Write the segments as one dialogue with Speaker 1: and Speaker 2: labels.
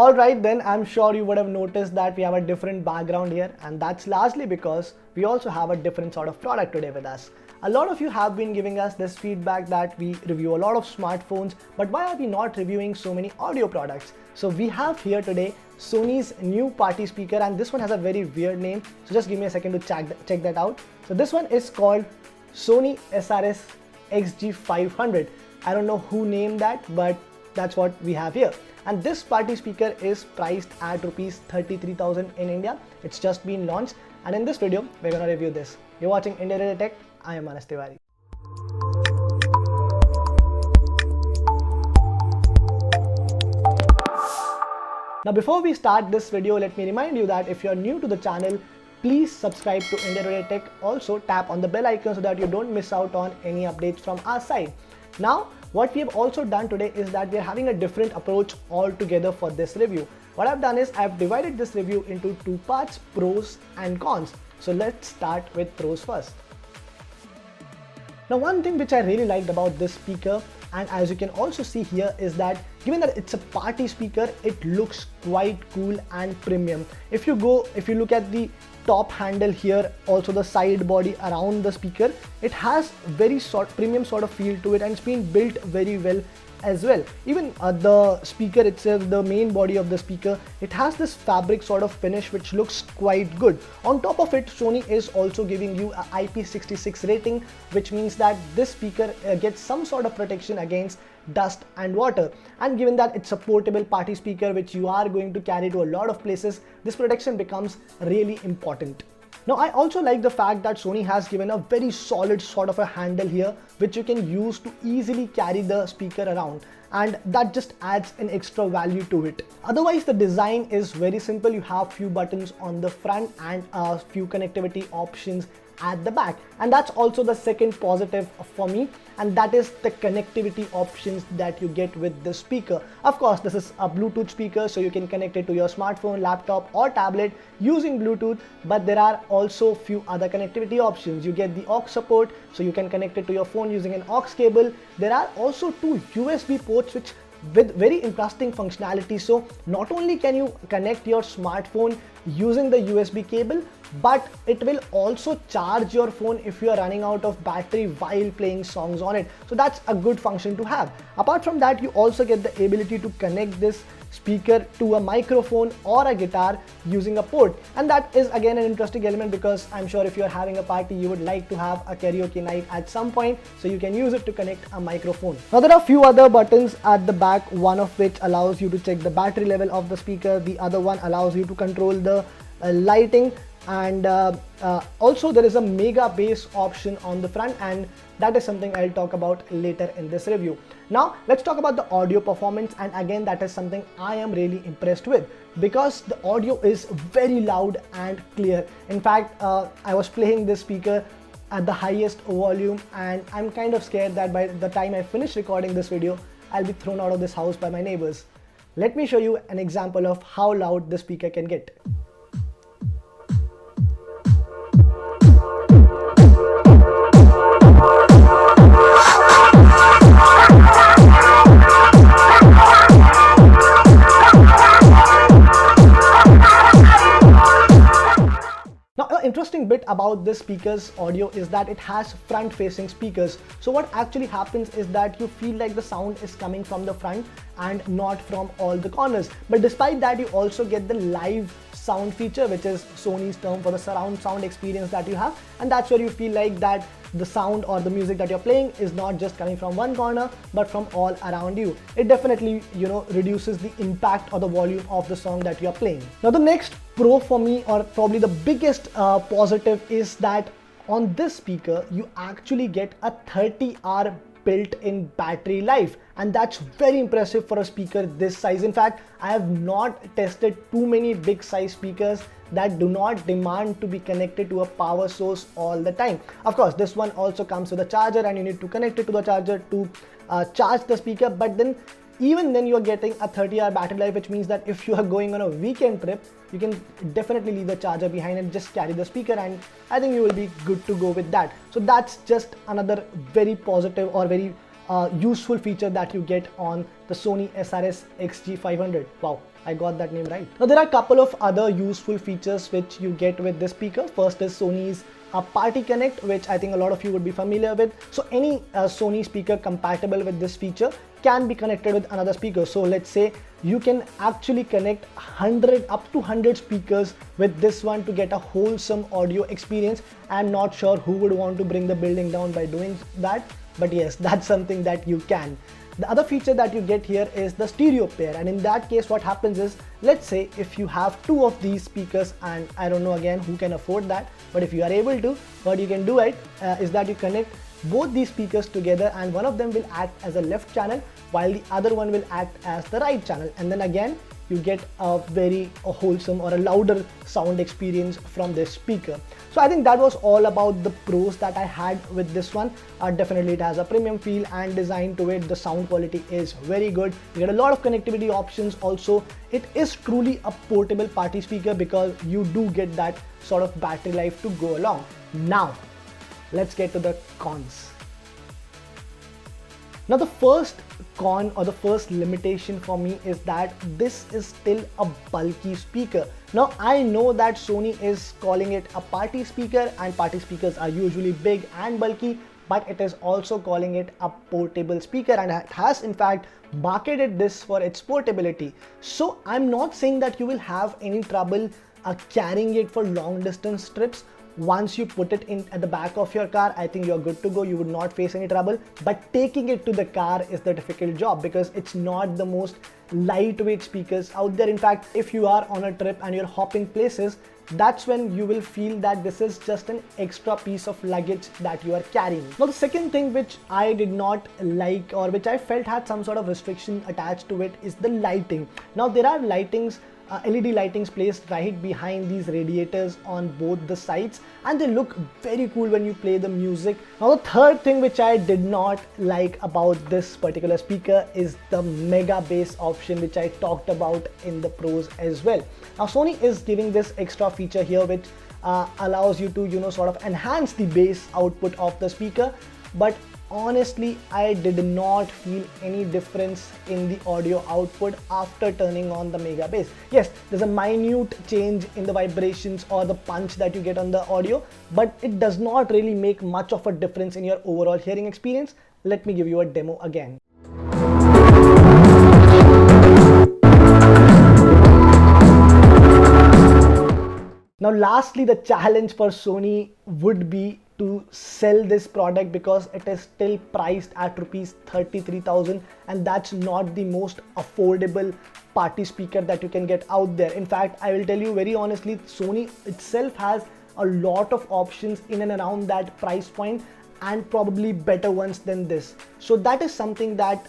Speaker 1: Alright then, I'm sure you would have noticed that we have a different background here, and that's largely because we also have a different sort of product today with us. A lot of you have been giving us this feedback that we review a lot of smartphones, but why are we not reviewing so many audio products? So we have here today Sony's new party speaker, and this one has a very weird name, so just give me a second to check that out. So this one is called Sony SRS XG500. I don't know who named that, but that's what we have here. And this party speaker is priced at rupees 33,000 in India. It's just been launched, and in this video we're gonna review this. You're watching India Ready Tech. I am Manas Tiwari. Now before we start this video, let me remind you that if you're new to the channel, please subscribe to India Ready Tech. Also tap on the bell icon so that you don't miss out on any updates from our side. Now what we have also done today is that we are having a different approach altogether for this review. What I've done is I've divided this review into two parts, pros and cons. So let's start with pros first. Now one thing which I really liked about this speaker, and as you can also see here, is that given that it's a party speaker, it looks quite cool and premium. If you look at the top handle here, also the side body around the speaker, it has very premium sort of feel to it, and it's been built very well as well. Even the speaker itself, the main body of the speaker, it has this fabric sort of finish which looks quite good. On top of it, Sony is also giving you a IP66 rating, which means that this speaker gets some sort of protection against dust and water. And given that it's a portable party speaker which you are going to carry to a lot of places, this protection becomes really important. Now I also like the fact that Sony has given a very solid sort of a handle here which you can use to easily carry the speaker around, and that just adds an extra value to it. Otherwise the design is very simple. You have few buttons on the front and a few connectivity options at the back, and that's also the second positive for me, and that is the connectivity options that you get with this speaker. Of course this is a Bluetooth speaker, so you can connect it to your smartphone, laptop or tablet using Bluetooth, but there are also few other connectivity options. You get the aux support, so you can connect it to your phone using an aux cable. There are also two USB ports which with very interesting functionality. So not only can you connect your smartphone using the USB cable, but it will also charge your phone if you are running out of battery while playing songs on it. So that's a good function to have. Apart from that, you also get the ability to connect this speaker to a microphone or a guitar using a port, and that is again an interesting element because I'm sure if you're having a party, you would like to have a karaoke night at some point, so you can use it to connect a microphone. Now there are a few other buttons at the back, one of which allows you to check the battery level of the speaker, the other one allows you to control the lighting, and also there is a mega bass option on the front, and that is something I'll talk about later in this review. Now let's talk about the audio performance, and again that is something I am really impressed with because the audio is very loud and clear. In fact, I was playing this speaker at the highest volume, and I'm kind of scared that by the time I finish recording this video, I'll be thrown out of this house by my neighbors. Let me show you an example of how loud the speaker can get. Interesting bit about this speaker's audio is that it has front facing speakers. So what actually happens is that you feel like the sound is coming from the front and not from all the corners, but despite that you also get the live sound feature, which is Sony's term for the surround sound experience that you have, and that's where you feel like that the sound or the music that you're playing is not just coming from one corner but from all around you. It definitely, reduces the impact or the volume of the song that you're playing. Now the next pro for me, or probably the biggest positive, is that on this speaker you actually get a 30-hour built-in battery life, and that's very impressive for a speaker this size. In fact, I have not tested too many big size speakers that do not demand to be connected to a power source all the time. Of course, this one also comes with a charger and you need to connect it to the charger to charge the speaker, but then even then you are getting a 30-hour battery life, which means that if you are going on a weekend trip, you can definitely leave the charger behind and just carry the speaker, and I think you will be good to go with that. So that's just another very positive or very useful feature that you get on the Sony SRS XG500. Wow, I got that name right. Now there are a couple of other useful features which you get with this speaker. First is Sony's Party Connect, which I think a lot of you would be familiar with. So any Sony speaker compatible with this feature can be connected with another speaker. So let's say you can actually connect up to 100 speakers with this one to get a wholesome audio experience. I'm not sure who would want to bring the building down by doing that, but yes, that's something that you can. The other feature that you get here is the stereo pair, and in that case what happens is, let's say if you have two of these speakers, and I don't know again who can afford that, but if you are able to, what you can do is that you connect both these speakers together, and one of them will act as a left channel while the other one will act as the right channel, and then again you get a very wholesome or a louder sound experience from this speaker. So I think that was all about the pros that I had with this one. Definitely it has a premium feel and design to it. The sound quality is very good. You get a lot of connectivity options. Also, it is truly a portable party speaker because you do get that sort of battery life to go along. Now, let's get to the cons. Now the first con or the first limitation for me is that this is still a bulky speaker. Now I know that Sony is calling it a party speaker, and party speakers are usually big and bulky, but it is also calling it a portable speaker, and it has in fact marketed this for its portability. So I'm not saying that you will have any trouble carrying it for long distance trips. Once you put it in at the back of your car, I think you're good to go. You would not face any trouble, but taking it to the car is the difficult job because it's not the most lightweight speakers out there. In fact, if you are on a trip and you're hopping places, that's when you will feel that this is just an extra piece of luggage that you are carrying. Now the second thing which I did not like, or which I felt had some sort of restriction attached to it, is the lighting. Now there are lightings, LED lightings placed right behind these radiators on both the sides, and they look very cool when you play the music. Now the third thing which I did not like about this particular speaker is the mega bass option, which I talked about in the pros as well. Now Sony is giving this extra feature here which allows you to sort of enhance the bass output of the speaker, but honestly I did not feel any difference in the audio output after turning on the mega bass. Yes, there's a minute change in the vibrations or the punch that you get on the audio, but it does not really make much of a difference in your overall hearing experience. Let me give you a demo again. Now lastly, the challenge for Sony would be to sell this product because it is still priced at rupees 33,000, and that's not the most affordable party speaker that you can get out there. In fact, I will tell you very honestly, Sony itself has a lot of options in and around that price point, and probably better ones than this. So that is something that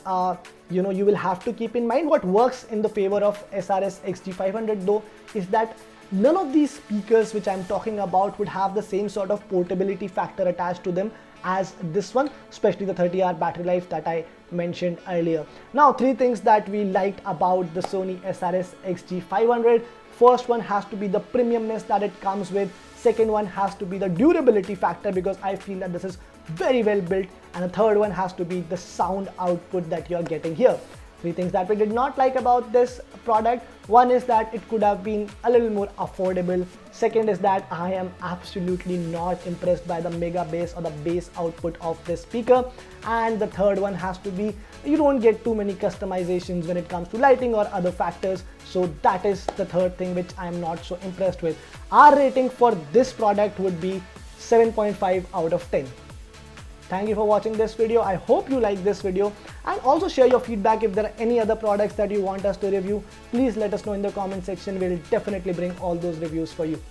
Speaker 1: you will have to keep in mind. What works in the favor of SRS XG500 though is that none of these speakers which I'm talking about would have the same sort of portability factor attached to them as this one, especially the 30-hour battery life that I mentioned earlier. Now, three things that we liked about the Sony SRS XG500. First one has to be the premiumness that it comes with. Second one has to be the durability factor because I feel that this is very well built. And the third one has to be the sound output that you're getting here. Three things that we did not like about this product. One is that it could have been a little more affordable. Second is that I am absolutely not impressed by the mega bass or the bass output of this speaker. And the third one has to be, you don't get too many customizations when it comes to lighting or other factors. So that is the third thing which I am not so impressed with. Our rating for this product would be 7.5 out of 10. Thank you for watching this video. I hope you like this video, and also share your feedback. If there are any other products that you want us to review, please let us know in the comment section. We'll definitely bring all those reviews for you.